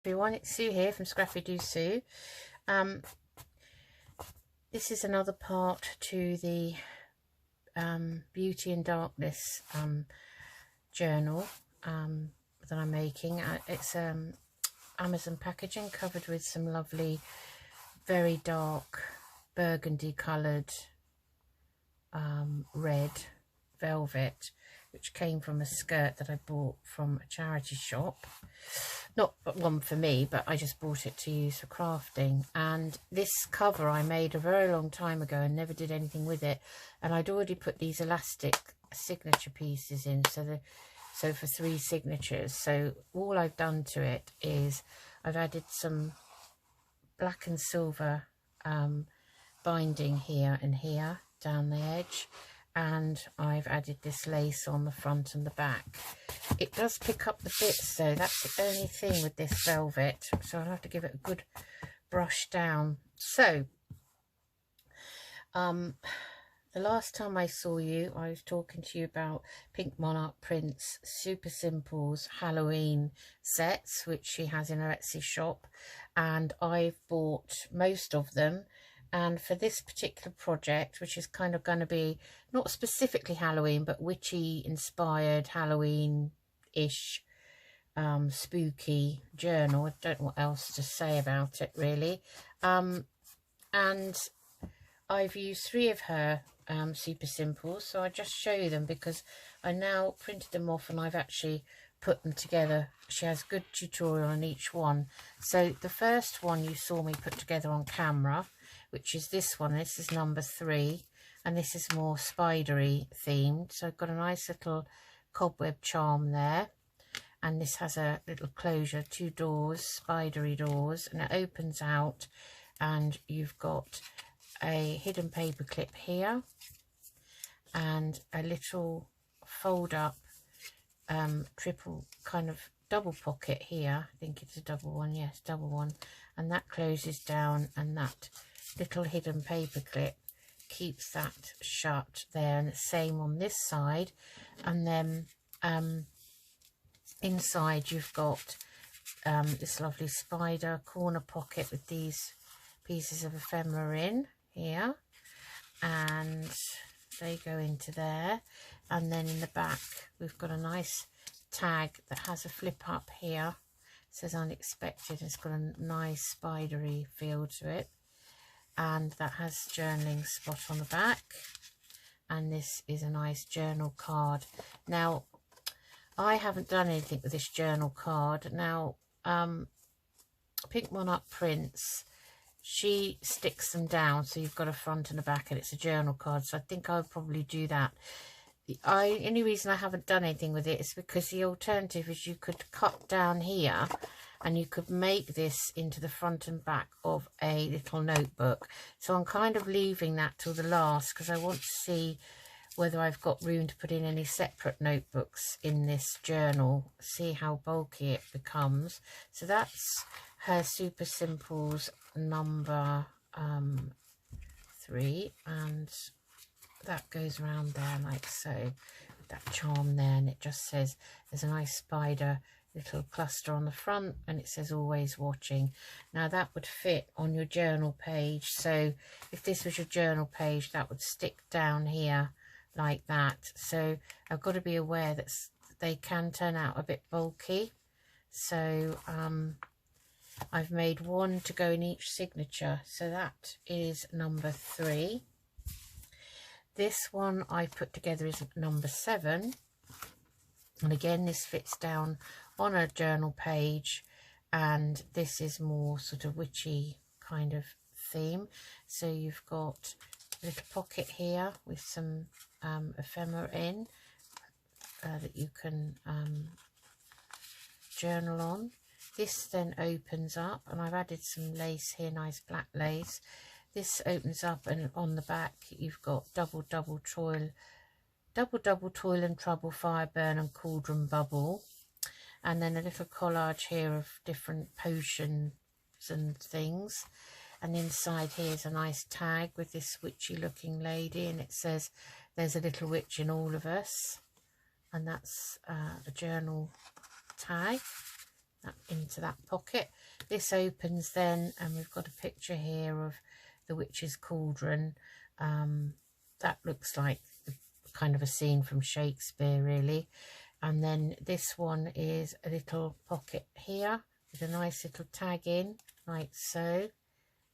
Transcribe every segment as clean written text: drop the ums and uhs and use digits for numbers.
everyone, it's Sue here from Scrappy Doo Sue. This is another part to the Beauty and Darkness journal that I'm making. It's Amazon packaging covered with some lovely, very dark burgundy coloured red velvet, which came from a skirt that I bought from a charity shop. Not one for me, but I just bought it to use for crafting. And this cover I made a very long time ago and never did anything with it. And I'd already put these elastic signature pieces in, so for 3 signatures. So all I've done to it is I've added some black and silver binding here and here down the edge, and I've added this lace on the front and the back. It does pick up the bits though, that's the only thing with this velvet, so I'll have to give it a good brush down. So the last time I saw you, I was talking to you about Pink Monarch Prince Super Simples Halloween sets, which she has in her Etsy shop, and I've bought most of them. And for this particular project, which is kind of going to be not specifically Halloween, but witchy inspired Halloween-ish spooky journal, I don't know what else to say about it really. And I've used 3 of her Super Simples, so I just show you them because I now printed them off and I've actually put them together. She has good tutorial on each one. So the first one you saw me put together on camera, which is this one. This is number 3, and this is more spidery themed. So I've got a nice little cobweb charm there, and this has a little closure, 2 doors, spidery doors, and it opens out, and you've got a hidden paper clip here and a little fold up triple kind of double pocket here. I think it's a double one, yes, double one, and that closes down, and that little hidden paper clip keeps that shut there, and the same on this side. And then inside you've got this lovely spider corner pocket with these pieces of ephemera in here, and they go into there. And then in the back we've got a nice tag that has a flip up here, it says unexpected, it's got a nice spidery feel to it, and that has journaling spot on the back. And this is a nice journal card. Now I haven't done anything with this journal card. Now Pink Monarch Prince, she sticks them down, so you've got a front and a back, and it's a journal card, so I think I would probably do that. The only reason I haven't done anything with it is because the alternative is you could cut down here and you could make this into the front and back of a little notebook. So I'm kind of leaving that till the last because I want to see whether I've got room to put in any separate notebooks in this journal, see how bulky it becomes. So that's her Super Simples number 3, and that goes around there like so, with that charm there, and it just says there's a nice spider little cluster on the front, and it says always watching. Now that would fit on your journal page, so if this was your journal page, that would stick down here like that. So I've got to be aware that they can turn out a bit bulky, so I've made 1 to go in each signature, so that is number 3. This one I put together is number 7, and again this fits down on a journal page, and this is more sort of witchy kind of theme. So you've got a little pocket here with some ephemera in that you can journal on. This then opens up, and I've added some lace here, nice black lace. This opens up, and on the back you've got double toil and trouble, fire burn and cauldron bubble, and then a little collage here of different potions and things. And inside here is a nice tag with this witchy looking lady, and it says there's a little witch in all of us, and that's a journal tag that into that pocket. This opens then, and we've got a picture here of the witch's cauldron. That looks like kind of a scene from Shakespeare, really. And then this one is a little pocket here with a nice little tag in, like so,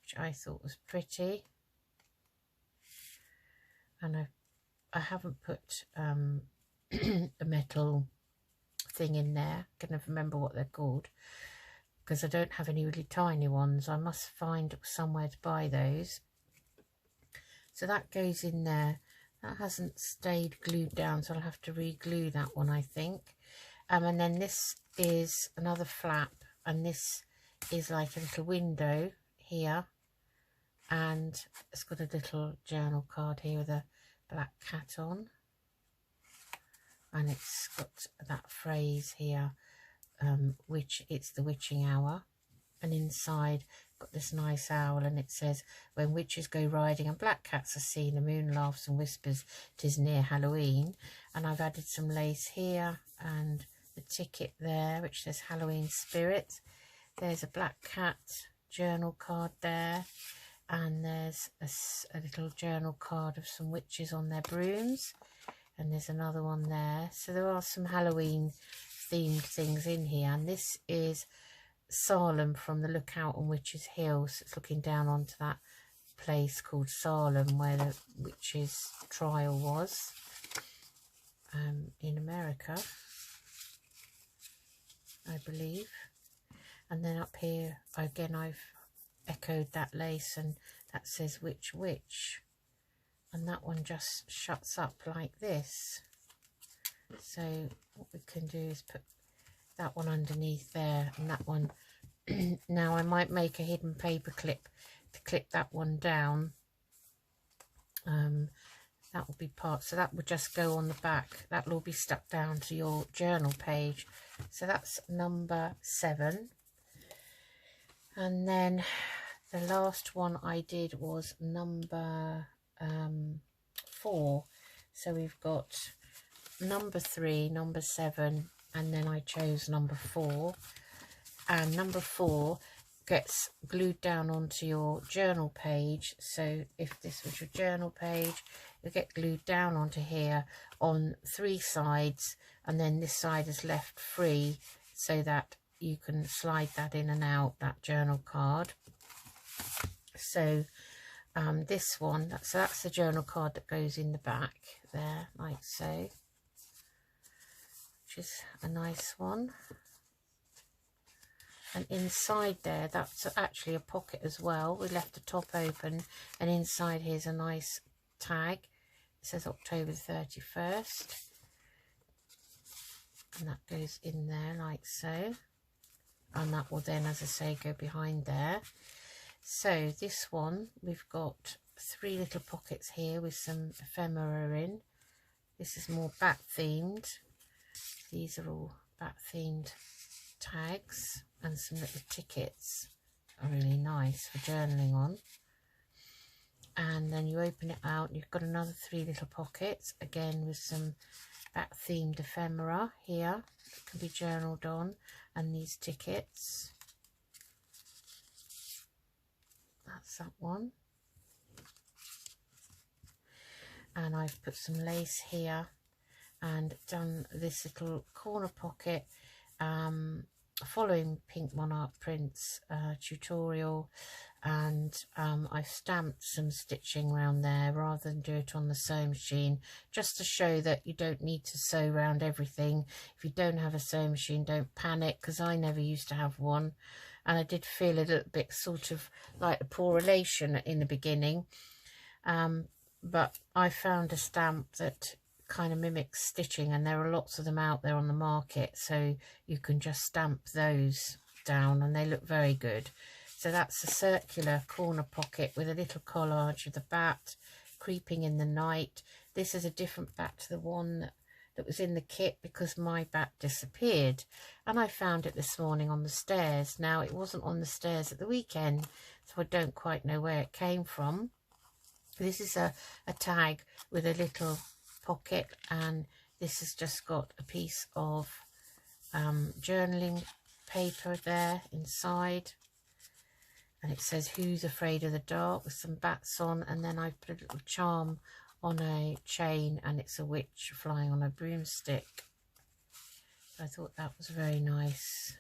which I thought was pretty. And I haven't put a metal thing in there. I can never remember what they're called because I don't have any really tiny ones. I must find somewhere to buy those. So that goes in there. That hasn't stayed glued down, so I'll have to re-glue that one, I think. And then this is another flap, and this is like a little window here, and it's got a little journal card here with a black cat on, and it's got that phrase here, which it's the witching hour, and inside got this nice owl, and it says, when witches go riding and black cats are seen, the moon laughs and whispers 'tis near Halloween. And I've added some lace here and the ticket there which says Halloween Spirit. There's a black cat journal card there, and there's a little journal card of some witches on their brooms, and there's another one there. So there are some Halloween themed things in here, and this is Salem from the Lookout on Witches Hill. So it's looking down onto that place called Salem where the witches' trial was in America, I believe. And then up here again I've echoed that lace, and that says Witch Witch, and that one just shuts up like this. So what we can do is put that one underneath there, and that one now I might make a hidden paper clip to clip that one down. That will be part, so that would just go on the back. That will all be stuck down to your journal page. So that's number 7. And then the last one I did was number 4. So we've got number 3, number 7, and then I chose number 4. And number 4 gets glued down onto your journal page. So if this was your journal page, it'll get glued down onto here on 3 sides, and then this side is left free so that you can slide that in and out, that journal card. So this one, that's the journal card that goes in the back there, like so, which is a nice one. And inside there, that's actually a pocket as well. We left the top open, and inside here's a nice tag. It says October 31st. And that goes in there like so. And that will then, as I say, go behind there. So this one, we've got 3 little pockets here with some ephemera in. This is more bat themed. These are all bat themed tags, and some little tickets are really nice for journaling on. And then you open it out, and you've got another 3 little pockets, again with some bat themed ephemera here that can be journaled on, and these tickets. That's that one. And I've put some lace here and done this little corner pocket following Pink Monarch Prints tutorial, and I've stamped some stitching around there rather than do it on the sewing machine, just to show that you don't need to sew around everything. If you don't have a sewing machine, don't panic, because I never used to have one, and I did feel a little bit sort of like a poor relation in the beginning, but I found a stamp that kind of mimics stitching, and there are lots of them out there on the market, so you can just stamp those down and they look very good. So that's a circular corner pocket with a little collage of the bat creeping in the night. This is a different bat to the one that was in the kit, because my bat disappeared, and I found it this morning on the stairs. Now, it wasn't on the stairs at the weekend, so I don't quite know where it came from. This is a tag with a little pocket, and this has just got a piece of journaling paper there inside, and it says "Who's Afraid of the Dark" with some bats on, and then I put a little charm on a chain, and it's a witch flying on a broomstick. I thought that was very nice.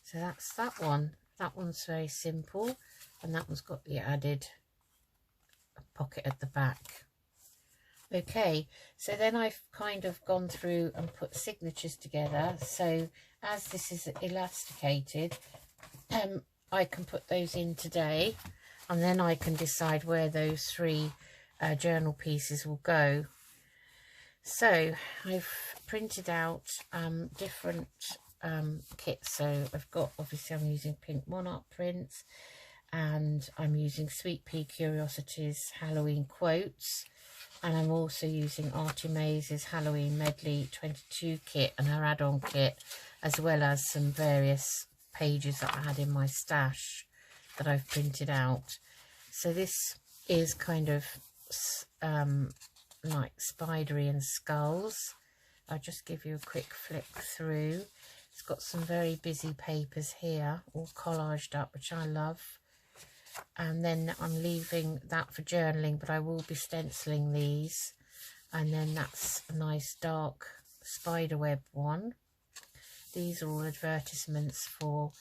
So that's that one. That one's very simple, and that one's got the added pocket at the back. Okay, so then I've kind of gone through and put signatures together. So as this is elasticated, I can put those in today, and then I can decide where those 3 journal pieces will go. So I've printed out different kits. So I've got, obviously I'm using pink monarch prints, and I'm using Sweet Pea Curiosities Halloween quotes, and I'm also using Artie Maze's Halloween Medley 22 kit and her add-on kit, as well as some various pages that I had in my stash that I've printed out. So this is kind of like spidery and skulls. I'll just give you a quick flick through. It's got some very busy papers here, all collaged up, which I love. And then I'm leaving that for journaling, but I will be stenciling these. And then that's a nice dark spiderweb one. These are all advertisements for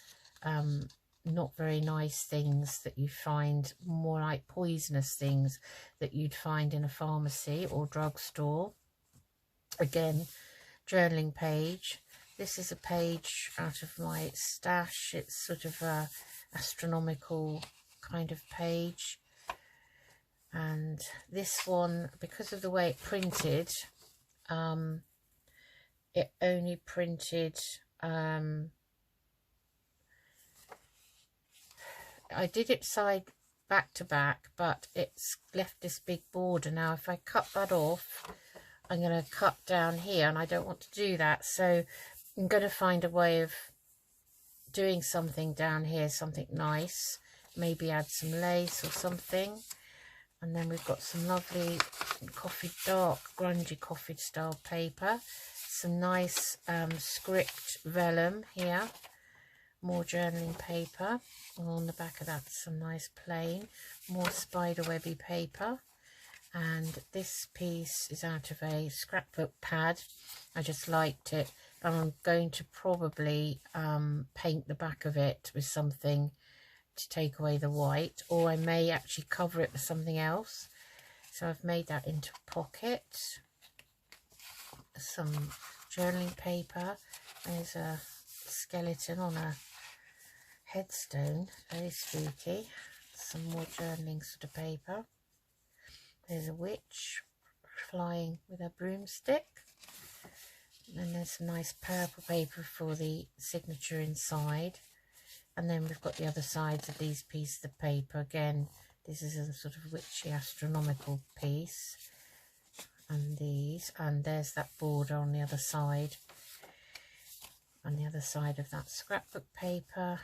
not very nice things that you find, more like poisonous things that you'd find in a pharmacy or drugstore. Again, journaling page. This is a page out of my stash. It's sort of a astronomical kind of page, and this one, because of the way it printed, it only printed I did it side back to back, but it's left this big border. Now if I cut that off, I'm going to cut down here, and I don't want to do that, so I'm going to find a way of doing something down here, something nice. Maybe add some lace or something. And then we've got some lovely coffee, dark grungy coffee style paper, some nice script vellum here, more journaling paper, and on the back of that some nice plain, more spiderwebby paper. And this piece is out of a scrapbook pad. I just liked it, and I'm going to probably paint the back of it with something to take away the white, or I may actually cover it with something else. So I've made that into a pocket. Some journaling paper. There's a skeleton on a headstone, very spooky. Some more journaling sort of paper. There's a witch flying with a broomstick. And there's some nice purple paper for the signature inside. And then we've got the other sides of these pieces of paper. Again, this is a sort of witchy astronomical piece. And these, and there's that border on the other side. On the other side of that scrapbook paper,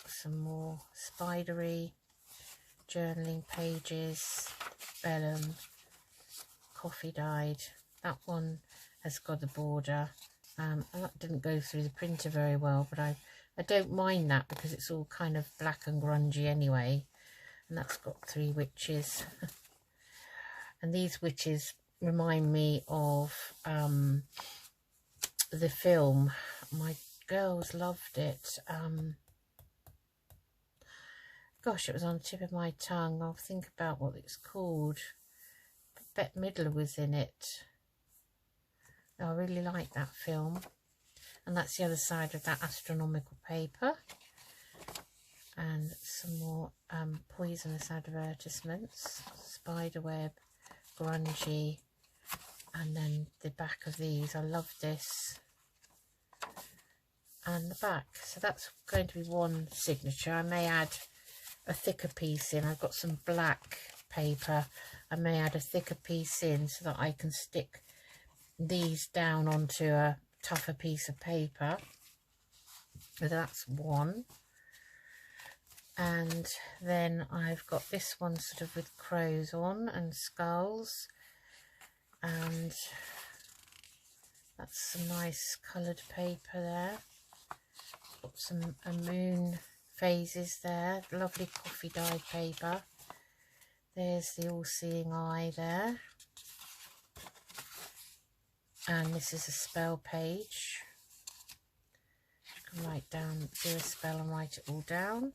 some more spidery journaling pages, vellum, coffee dyed. That one has got a border. And that didn't go through the printer very well, but I don't mind that because it's all kind of black and grungy anyway. And that's got 3 witches. And these witches remind me of the film. My girls loved it. Gosh, it was on the tip of my tongue. I'll think about what it's called. Bette Midler was in it. I really like that film. And that's the other side of that astronomical paper. And some more poisonous advertisements. Spiderweb, grungy. And then the back of these. I love this. And the back. So that's going to be one signature. I may add a thicker piece in. I've got some black paper. I may add a thicker piece in so that I can stick these down onto a tougher piece of paper. So that's one. And then I've got this one sort of with crows on and skulls, and that's some nice coloured paper there. got some moon phases there, lovely coffee dyed paper. There's the all-seeing eye there, and this is a spell page. You can write down, do a spell and write it all down.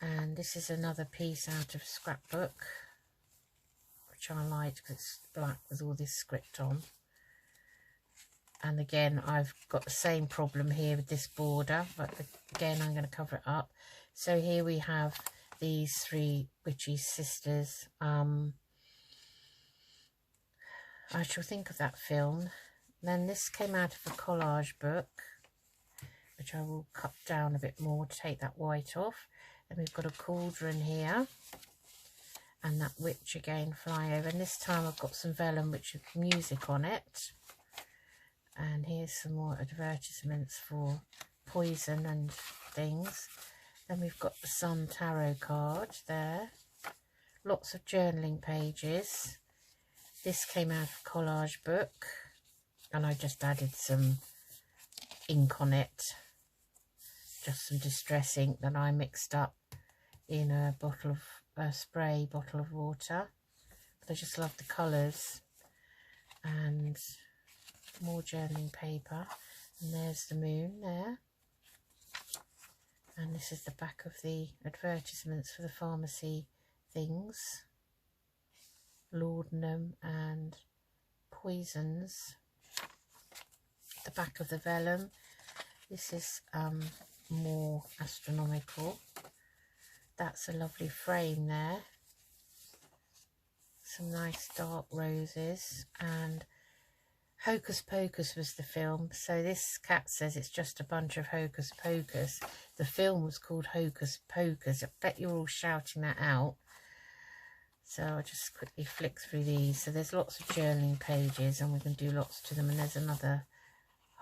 And this is another piece out of scrapbook, which I like because it's black with all this script on. And again, I've got the same problem here with this border, but again, I'm going to cover it up. So here we have these three witchy sisters. I shall think of that film. And then this came out of a collage book, which I will cut down a bit more to take that white off. Then we've got a cauldron here, and that witch again flying over. And this time I've got some vellum which has music on it. And here's some more advertisements for poison and things. Then we've got the Sun Tarot card there. Lots of journaling pages. This came out of a collage book, and I just added some ink on it. Just some distress ink that I mixed up in a bottle of spray bottle of water. But I just love the colours. And more journaling paper, and there's the moon there, and this is the back of the advertisements for the pharmacy things, laudanum and poisons. The back of the vellum, this is more astronomical. That's a lovely frame there, some nice dark roses. And Hocus Pocus was the film, so this cat says it's just a bunch of hocus pocus. The film was called Hocus Pocus. I bet you're all shouting that out. So I'll just quickly flick through these. So there's lots of journaling pages, and we can do lots to them. And there's another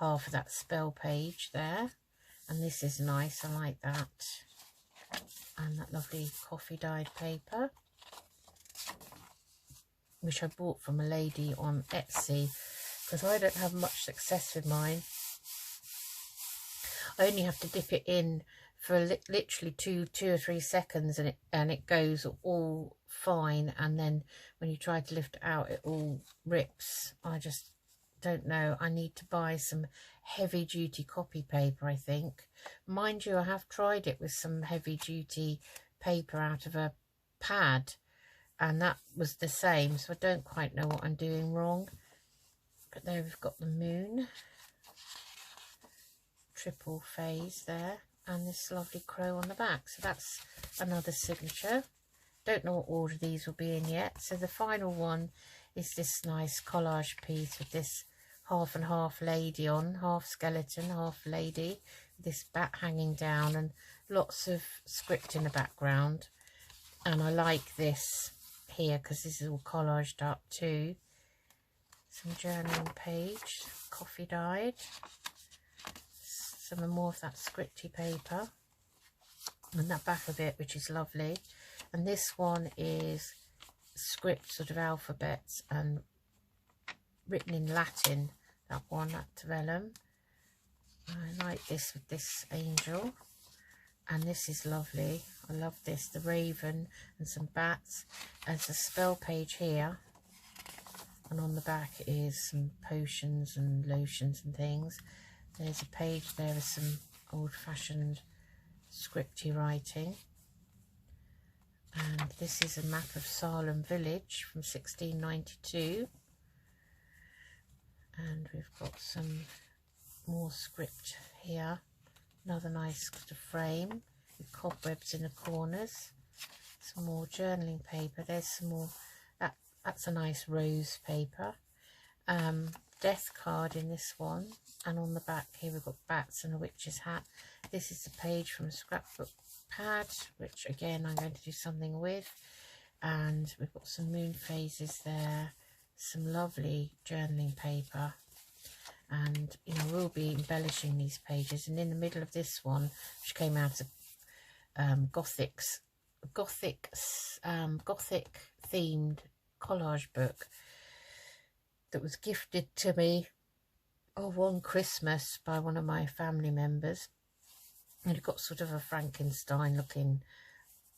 half of that spell page there. And this is nice, I like that. And that lovely coffee dyed paper, which I bought from a lady on Etsy, because I don't have much success with mine. I only have to dip it in for literally two or 3 seconds, and it goes all fine, and then when you try to lift it out, it all rips. I just don't know. I need to buy some heavy duty copy paper, I think. Mind you, I have tried it with some heavy duty paper out of a pad, and that was the same, so I don't quite know what I'm doing wrong. But there we've got the moon, triple phase there, and this lovely crow on the back. So that's another signature. Don't know what order these will be in yet. So the final one is this nice collage piece with this half and half lady on, half skeleton, half lady, this bat hanging down, and lots of script in the background. And I like this here because this is all collaged up too. Some journaling page, coffee dyed, some more of that scripty paper, and that back of it, which is lovely. And this one is script, sort of alphabets, and written in Latin, that one, that vellum. I like this with this angel, and this is lovely. I love this, the raven and some bats. There's a spell page here, and on the back is some potions and lotions and things. There's a page there with some old-fashioned scripty writing. And this is a map of Salem village from 1692. And we've got some more script here. Another nice sort of frame with cobwebs in the corners. Some more journaling paper. There's some more. That's a nice rose paper. Death card in this one, and on the back here we've got bats and a witch's hat. This is a page from a scrapbook pad, which again I'm going to do something with. And we've got some moon phases there, some lovely journaling paper, and you know, we'll be embellishing these pages. And in the middle of this one, which came out of Gothic themed collage book that was gifted to me one Christmas by one of my family members. And you've got sort of a Frankenstein looking,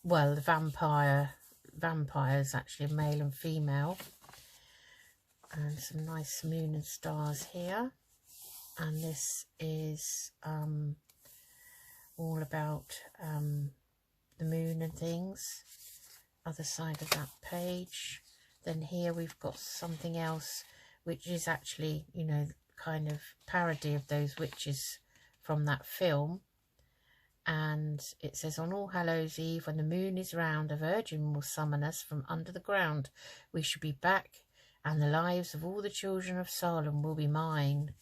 well, the vampires actually, male and female. And some nice moon and stars here. And this is all about the moon and things. Other side of that page. Then here we've got something else, which is actually, you know, kind of parody of those witches from that film. And it says, on All Hallows Eve, when the moon is round, a virgin will summon us from under the ground. We shall be back, and the lives of all the children of Salem will be mine.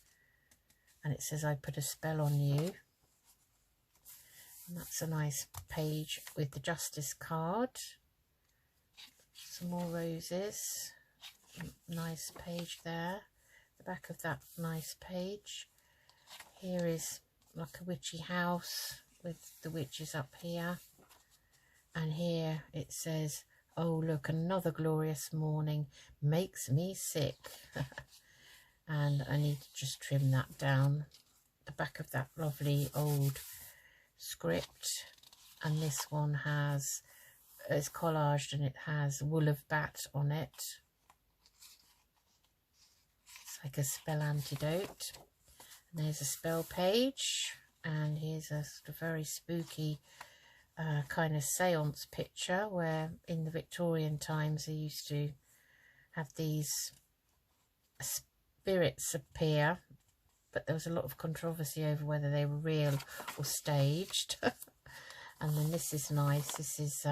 And it says, I put a spell on you. And that's a nice page with the Justice card. Some more roses. Nice page there. The back of that nice page. Here is like a witchy house with the witches up here. And here it says, oh look, another glorious morning makes me sick. And I need to just trim that down. The back of that lovely old script. And this one has, it's collaged and it has wool of bat on it. It's like a spell antidote. And there's a spell page. And here's a sort of very spooky kind of seance picture where in the Victorian times they used to have these spirits appear, but there was a lot of controversy over whether they were real or staged. And then this is nice. This is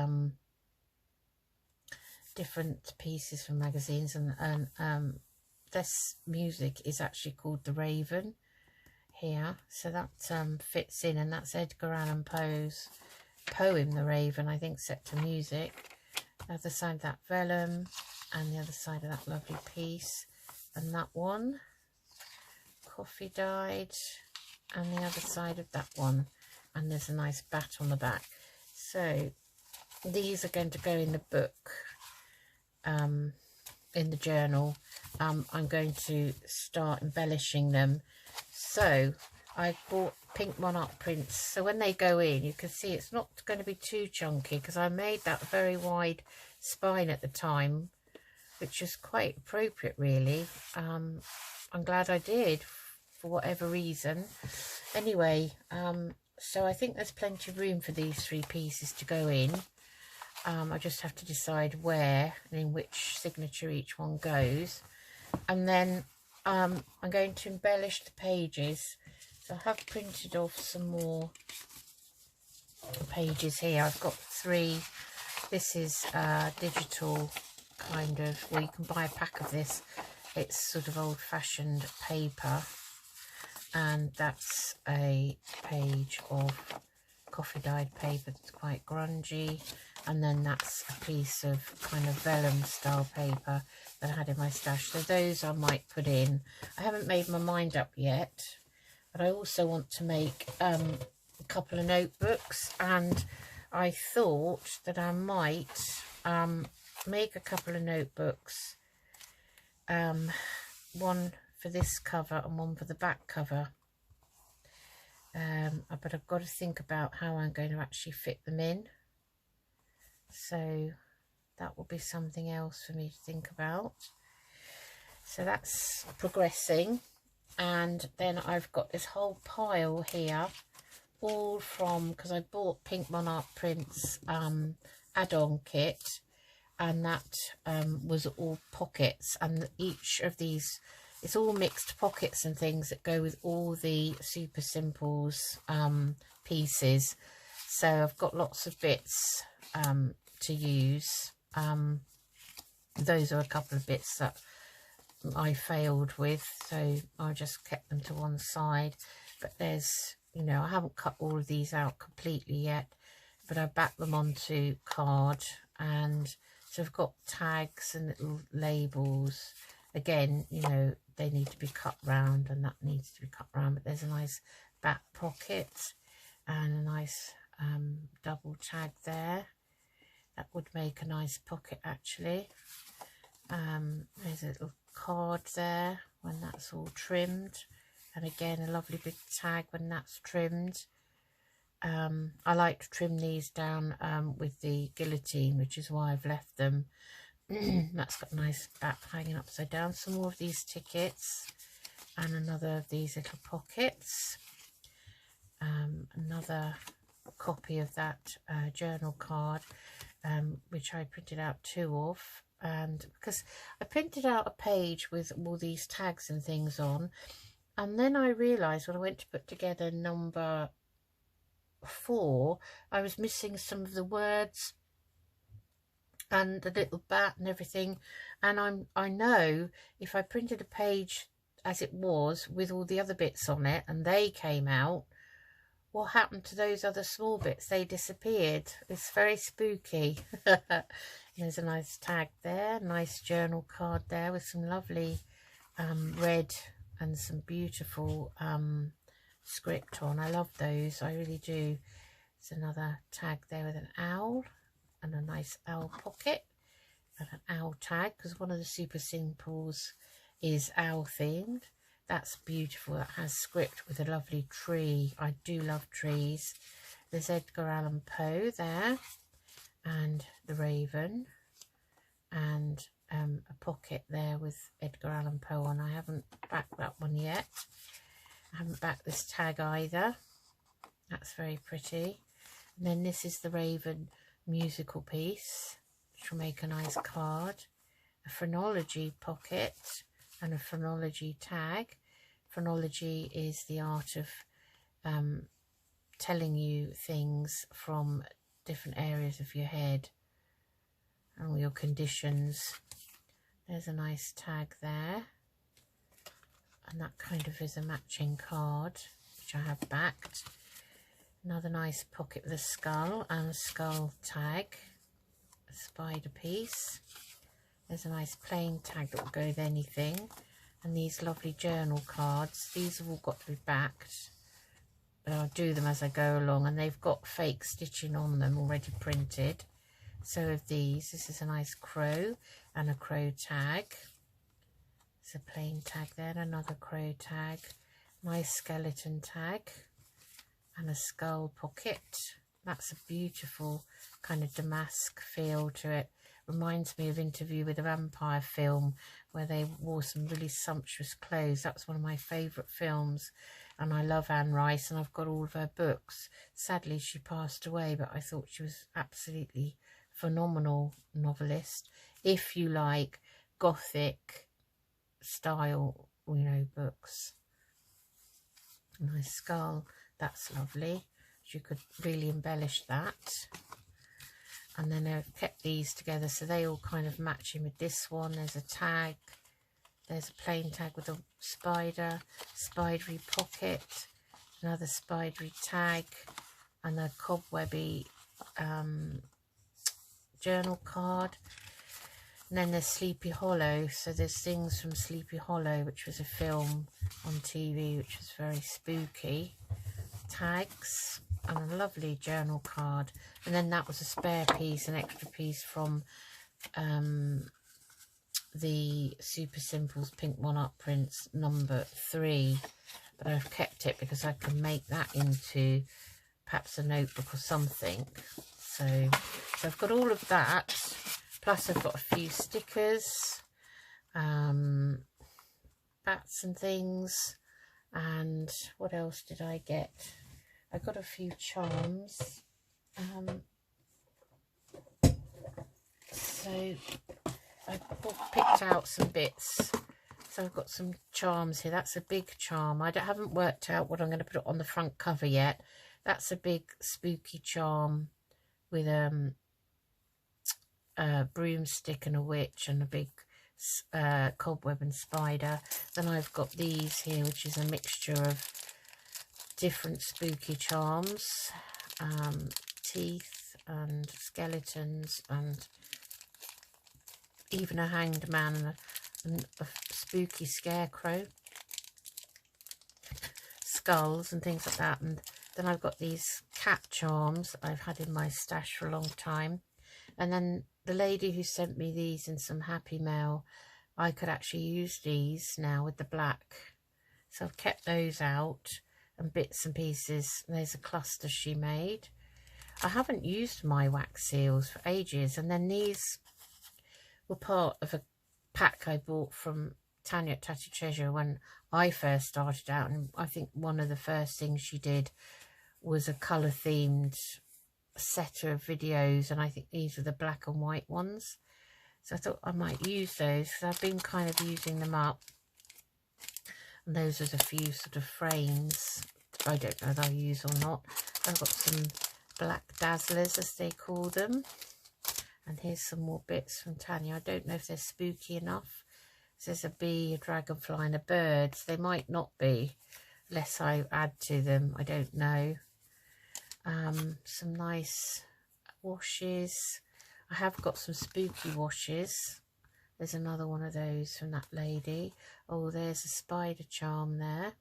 different pieces from magazines, and this music is actually called The Raven here, so that fits in, and that's Edgar Allan Poe's poem The Raven, I think, set to music. The other side of that vellum, and the other side of that lovely piece, and that one coffee dyed, and the other side of that one, and there's a nice bat on the back. So these are going to go in the book, in the journal. I'm going to start embellishing them. So I bought pink monarch prints, so when they go in you can see it's not going to be too chunky, because I made that very wide spine at the time, which is quite appropriate really. I'm glad I did, for whatever reason. Anyway, so I think there's plenty of room for these three pieces to go in. I just have to decide where and in which signature each one goes. And then I'm going to embellish the pages. So I have printed off some more pages here. I've got 3. This is digital kind of, well, you can buy a pack of this. It's sort of old-fashioned paper. And that's a page of coffee-dyed paper that's quite grungy. And then that's a piece of kind of vellum style paper that I had in my stash. So those I might put in. I haven't made my mind up yet, but I also want to make a couple of notebooks, and I thought that I might make a couple of notebooks, one for this cover and one for the back cover. But I've got to think about how I'm going to actually fit them in. So that will be something else for me to think about. So that's progressing. And then I've got this whole pile here, all from, because I bought Pink Monarch Prints add-on kit, and that was all pockets, and each of these, it's all mixed pockets and things that go with all the Super Simples pieces. So I've got lots of bits to use. Those are a couple of bits that I failed with, so I just kept them to one side. But there's, you know, I haven't cut all of these out completely yet, but I backed them onto card, and so I've got tags and little labels. Again, you know, they need to be cut round, and that needs to be cut round, but there's a nice back pocket and a nice double tag there. That would make a nice pocket actually. There's a little card there when that's all trimmed, and again a lovely big tag when that's trimmed. I like to trim these down with the guillotine, which is why I've left them. That's got a nice back hanging upside down. Some more of these tickets and another of these little pockets. Another copy of that journal card, which I printed out 2 of. And because I printed out a page with all these tags and things on, and then I realised when I went to put together number 4, I was missing some of the words and the little bat and everything. And I know if I printed a page as it was with all the other bits on it and they came out, what happened to those other small bits? They disappeared. It's very spooky. There's a nice tag there, nice journal card there with some lovely red and some beautiful script on. I love those, I really do. There's another tag there with an owl and a nice owl pocket and an owl tag, because one of the super simples is owl themed. That's beautiful. That has script with a lovely tree. I do love trees. There's Edgar Allan Poe there, and the Raven, and a pocket there with Edgar Allan Poe on. I haven't backed that one yet. I haven't backed this tag either. That's very pretty. And then this is the Raven musical piece, which will make a nice card. A phrenology pocket and a phrenology tag. Phrenology is the art of telling you things from different areas of your head and all your conditions. There's a nice tag there, and that kind of is a matching card, which I have backed. Another nice pocket with a skull and a skull tag, a spider piece. There's a nice plain tag that will go with anything. And these lovely journal cards, these have all got to be backed, but I'll do them as I go along, and they've got fake stitching on them already printed. So of these, this is a nice crow and a crow tag. There's a plain tag there, another crow tag, nice skeleton tag and a skull pocket. That's a beautiful kind of damask feel to it. Reminds me of Interview with a Vampire film, where they wore some really sumptuous clothes. That's one of my favourite films, and I love Anne Rice, and I've got all of her books. Sadly, she passed away, but I thought she was absolutely phenomenal novelist. If you like Gothic style, you know, books. Nice skull, that's lovely. You could really embellish that. And then I've kept these together so they all kind of match in with this one. There's a tag, there's a plain tag with a spider, spidery pocket, another spidery tag, and a cobwebby journal card. And then there's Sleepy Hollow, so there's things from Sleepy Hollow, which was a film on TV which was very spooky. Tags and a lovely journal card. And then that was a spare piece, an extra piece from the Super Simples Pink One-Up prints number 3, but I've kept it because I can make that into perhaps a notebook or something. So I've got all of that, plus I've got a few stickers, bats and things, and what else did I get? I got a few charms. So I picked out some bits. So I've got some charms here. That's a big charm. I haven't worked out what I'm going to put on the front cover yet. That's a big spooky charm with a broomstick and a witch and a big cobweb and spider. Then I've got these here, which is a mixture of different spooky charms, teeth and skeletons, and even a hanged man and a spooky scarecrow, skulls and things like that. And then I've got these cat charms I've had in my stash for a long time. And then the lady who sent me these in some Happy Mail, I could actually use these now with the black, so I've kept those out. and bits and pieces. There's a cluster she made. I haven't used my wax seals for ages, and then these were part of a pack I bought from Tanya at Tatty Treasure when I first started out, and I think one of the first things she did was a colour themed set of videos, and I think these were the black and white ones, so I thought I might use those because I've been kind of using them up. And those are the few sort of frames I don't know that I'll use or not. I've got some black dazzlers, as they call them, and here's some more bits from Tanya. I don't know if they're spooky enough. There's a bee, a dragonfly and a bird. They might not be unless I add to them, I don't know. Some nice washes. I have got some spooky washes. There's another one of those from that lady. Oh, there's a spider charm there.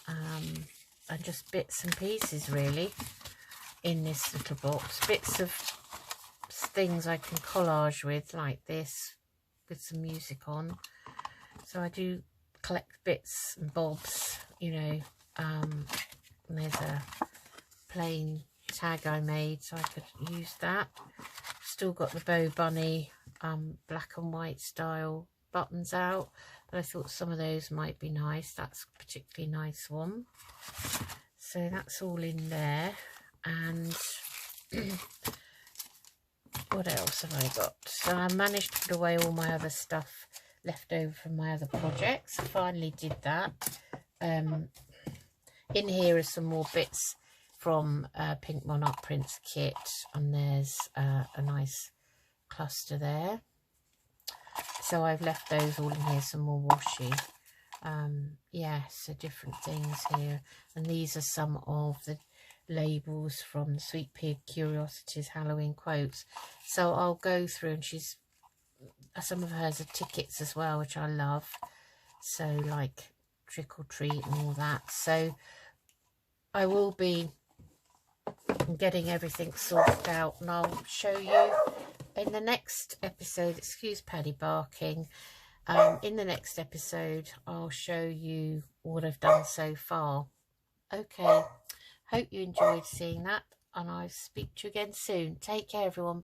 And just bits and pieces really in this little box. Bits of things I can collage with, like this, with some music on. So I do collect bits and bobs, you know. And there's a plain tag I made, so I could use that. Still got the Bow Bunny black and white style buttons out, but I thought some of those might be nice. That's a particularly nice one, so that's all in there. And what else have I got? So I managed to put away all my other stuff left over from my other projects. I finally did that. In here are some more bits from Pink Monarch Prince kit, and there's a nice cluster there. So I've left those all in here, some more washi. Yeah, so different things here. And these are some of the labels from the Sweet Pea Curiosities Halloween quotes. So I'll go through, and some of hers are tickets as well, which I love. So like Trick or Treat and all that. So I will be getting everything sorted out, and I'll show you in the next episode. Excuse Paddy barking. In the next episode I'll show you what I've done so far. Okay, hope you enjoyed seeing that, and I'll speak to you again soon. Take care everyone.